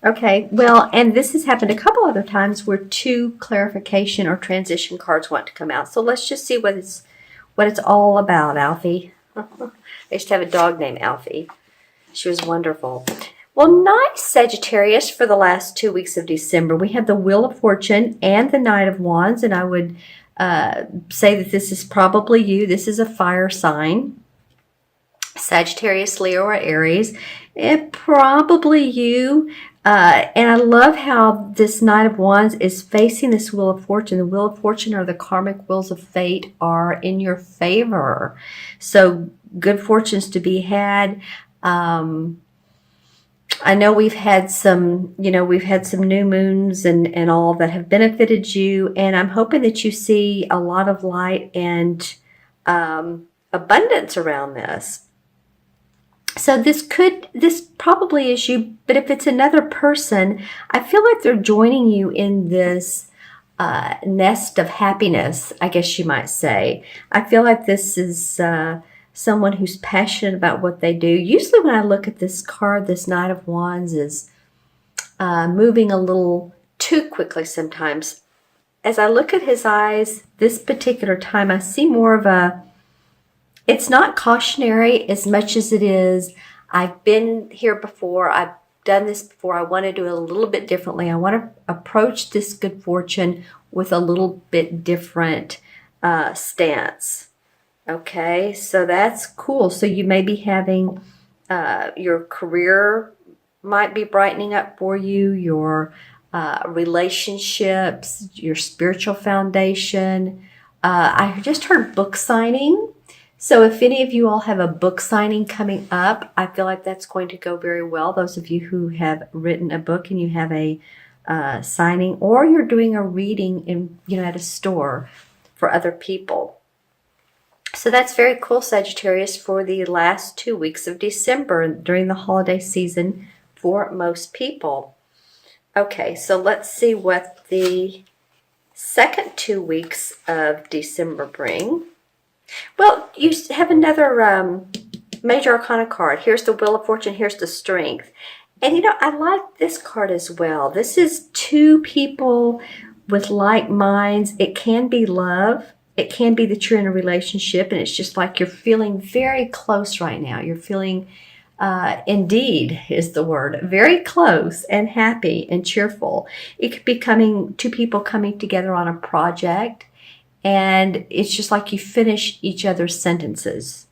Okay, well, and this has happened a couple other times where two clarification or transition cards want to come out. So let's just see what it's all about, Alfie. I used to have a dog named Alfie. She was wonderful. Well, nice, Sagittarius, for the last 2 weeks of December. We have the Wheel of Fortune and the Knight of Wands, and I would say that this is probably you. This is a fire sign. Sagittarius, Leo, or Aries. Probably you. And I love how this Knight of Wands is facing this Wheel of Fortune. The Wheel of Fortune, or the karmic wheels of fate, are in your favor. So good fortunes to be had. I know we've had some new moons and all that have benefited you. And I'm hoping that you see a lot of light and abundance around this. So this probably is you, but if it's another person, I feel like they're joining you in this nest of happiness, I guess you might say. I feel like this is someone who's passionate about what they do. Usually when I look at this card, this Knight of Wands is moving a little too quickly sometimes. As I look at his eyes this particular time, I see more of it's not cautionary as much as it is, I've been here before, I've done this before, I want to do it a little bit differently. I want to approach this good fortune with a little bit different stance. Okay, so that's cool. So you may be having your career might be brightening up for you, your relationships, your spiritual foundation. I just heard book signing. So if any of you all have a book signing coming up, I feel like that's going to go very well. Those of you who have written a book and you have a signing, or you're doing a reading at a store for other people. So that's very cool, Sagittarius, for the last 2 weeks of December during the holiday season for most people. Okay, so let's see what the second 2 weeks of December bring. Well, you have another major arcana card. Here's the Wheel of Fortune. Here's the Strength. And I like this card as well. This is two people with like minds. It can be love. It can be that you're in a relationship and it's just like you're feeling very close right now. You're feeling, indeed is the word, very close and happy and cheerful. It could be two people coming together on a project. And it's just like you finish each other's sentences.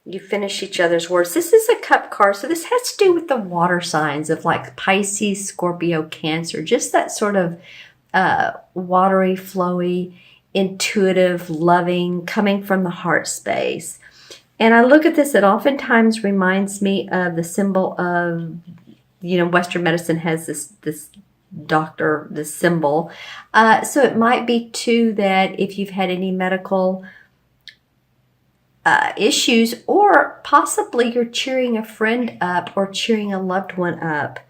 You finish each other's words. This is a cup card, so this has to do with the water signs of like Pisces, Scorpio, Cancer. Just that sort of watery, flowy, intuitive, loving, coming from the heart space. And I look at this, it oftentimes reminds me of the symbol of, Western medicine has this doctor, this symbol. So it might be too that if you've had any medical issues, or possibly you're cheering a friend up or cheering a loved one up,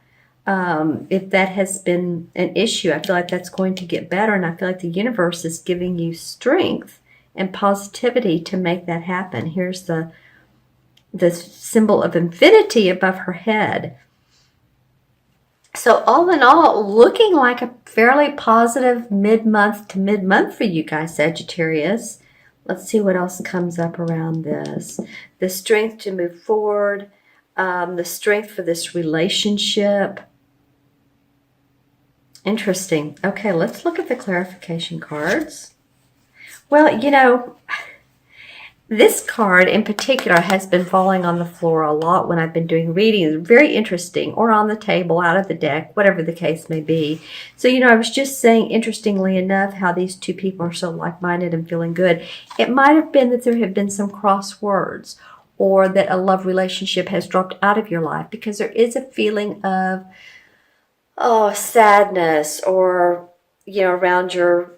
if that has been an issue, I feel like that's going to get better. And I feel like the universe is giving you strength and positivity to make that happen. Here's the symbol of infinity above her head. So all in all, looking like a fairly positive mid-month to mid-month for you guys, Sagittarius. Let's see what else comes up around this. The strength to move forward, the strength for this relationship. Interesting. Okay, let's look at the clarification cards. Well, this card in particular has been falling on the floor a lot when I've been doing readings. Very interesting. Or on the table, out of the deck, whatever the case may be. So, I was just saying, interestingly enough, how these two people are so like-minded and feeling good. It might have been that there have been some cross words, or that a love relationship has dropped out of your life, because there is a feeling of, sadness, or, around your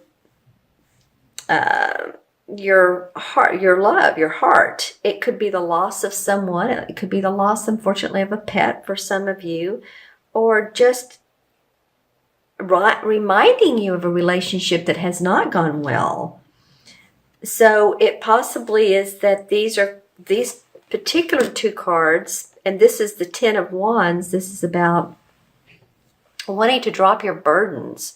heart, your love, your heart. It could be the loss of someone. It could be the loss, unfortunately, of a pet for some of you, or just reminding you of a relationship that has not gone well. So it possibly is that these particular two cards, and this is the Ten of Wands. This is about wanting to drop your burdens.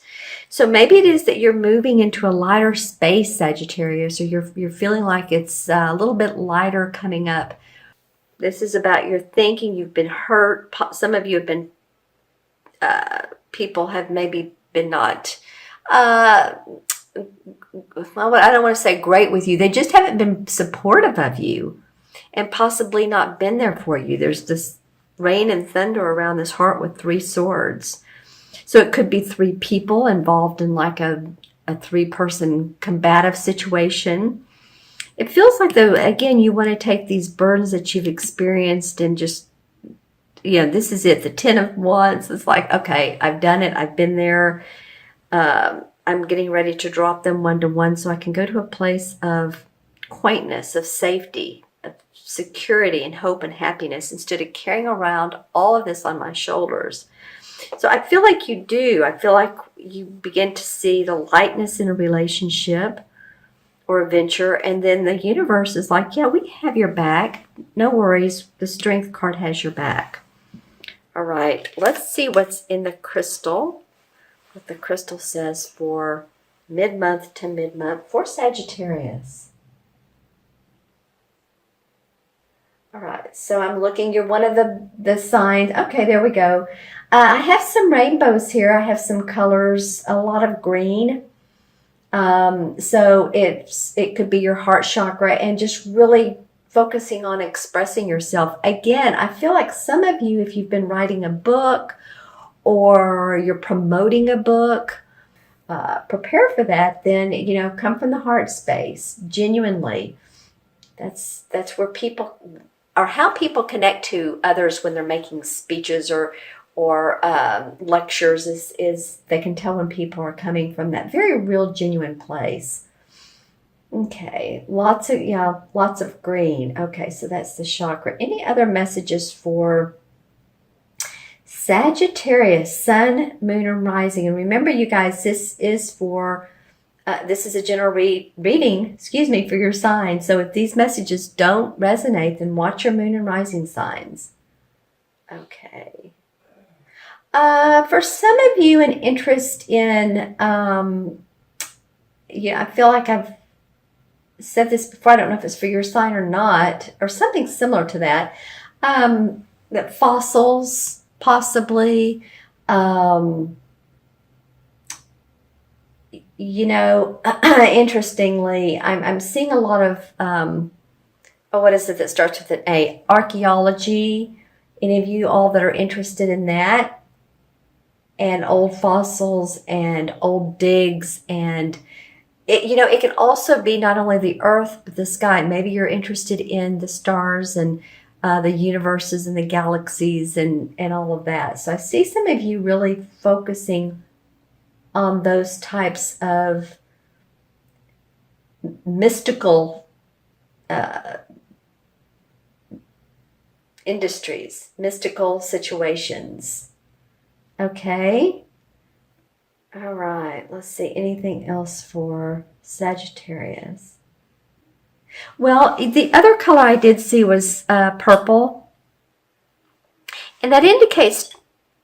So maybe it is that you're moving into a lighter space, Sagittarius, or you're feeling like it's a little bit lighter coming up. This is about your thinking. You've been hurt. Some of you have been, people have maybe been not, well, I don't want to say great with you. They just haven't been supportive of you and possibly not been there for you. There's this rain and thunder around this heart with 3 swords. So it could be 3 people involved in like a 3-person combative situation. It feels like, though, again, you want to take these burdens that you've experienced and just, this is it, the 10 of Wands. It's like, okay, I've done it. I've been there. I'm getting ready to drop them one-to-one so I can go to a place of quietness, of safety, of security and hope and happiness instead of carrying around all of this on my shoulders. So I feel like you do. I feel like you begin to see the lightness in a relationship or a venture, and then the universe is like, yeah, we have your back. No worries. The Strength card has your back. All right. Let's see what's in the crystal. What the crystal says for mid-month to mid-month for Sagittarius. All right, so I'm looking. You're one of the signs. Okay, there we go. I have some rainbows here. I have some colors, a lot of green. So it could be your heart chakra and just really focusing on expressing yourself. Again, I feel like some of you, if you've been writing a book or you're promoting a book, prepare for that. Then, come from the heart space, genuinely. That's where people, or how people connect to others when they're making speeches or lectures is they can tell when people are coming from that very real, genuine place. Okay, lots of green. Okay, so that's the chakra. Any other messages for Sagittarius, Sun, Moon, and Rising? And remember, you guys, this is a general reading, for your sign. So if these messages don't resonate, then watch your Moon and Rising signs. Okay. For some of you, an interest in, I feel like I've said this before. I don't know if it's for your sign or not, or something similar to that. That fossils, possibly. Interestingly, I'm seeing a lot of, what is it that starts with an A? Archaeology. Any of you all that are interested in that? And old fossils and old digs, and it can also be not only the earth but the sky. Maybe you're interested in the stars and the universes and the galaxies and all of that. So I see some of you really focusing on those types of mystical industries, mystical situations. Okay. All right. Let's see. Anything else for Sagittarius? Well, the other color I did see was purple. And that indicates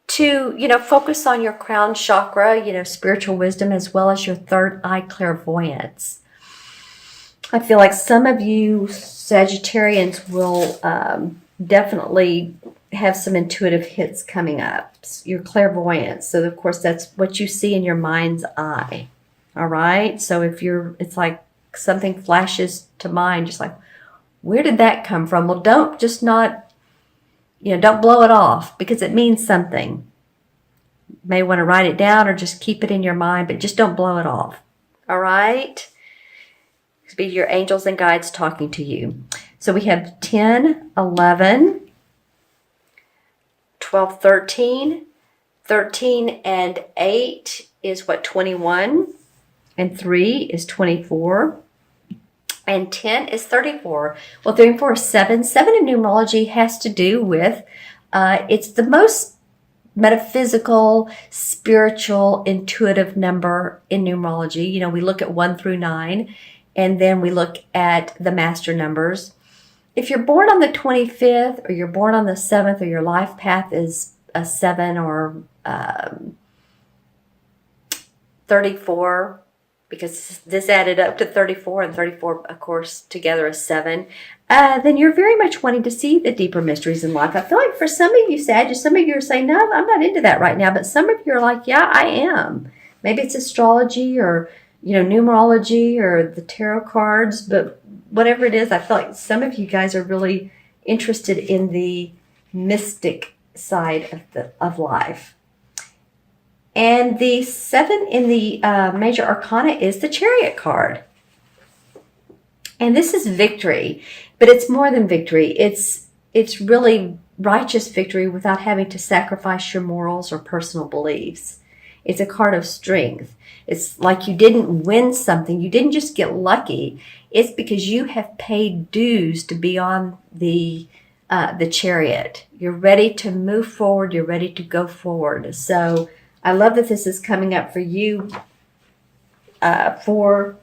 to, focus on your crown chakra, spiritual wisdom, as well as your third eye clairvoyance. I feel like some of you Sagittarians will definitely have some intuitive hits coming up. Your clairvoyance. So of course that's what you see in your mind's eye. All right. So it's like something flashes to mind, just like, where did that come from? Well, don't blow it off because it means something. You may want to write it down or just keep it in your mind, but just don't blow it off. All right. It's be your angels and guides talking to you. So we have 10, 11, 12, 13. 13 and 8 is 21. And 3 is 24. And 10 is 34. Well, 3 and 4 is 7. 7 in numerology has to do with, it's the most metaphysical, spiritual, intuitive number in numerology. We look at 1 through 9, and then we look at the master numbers. If you're born on the 25th, or you're born on the 7th, or your life path is a 7 or 34, because this added up to 34, and 34, of course, together is 7, then you're very much wanting to see the deeper mysteries in life. I feel like for some of you, Sagittarius, some of you are saying, no, I'm not into that right now. But some of you are like, yeah, I am. Maybe it's astrology or, numerology or the tarot cards. But whatever it is, I feel like some of you guys are really interested in the mystic side of life. And the 7 in the major arcana is the Chariot card. And this is victory, but it's more than victory. It's really righteous victory without having to sacrifice your morals or personal beliefs. It's a card of strength. It's like you didn't win something. You didn't just get lucky. It's because you have paid dues to be on the Chariot. You're ready to move forward. You're ready to go forward. So I love that this is coming up for you for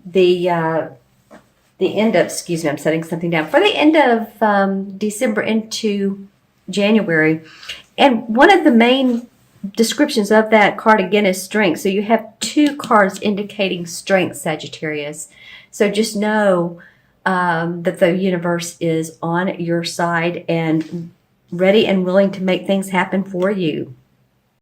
the end of, excuse me, I'm setting something down, for the end of December into January. And one of the main descriptions of that card, again, is strength. So you have 2 cards indicating strength, Sagittarius. So just know that the universe is on your side and ready and willing to make things happen for you.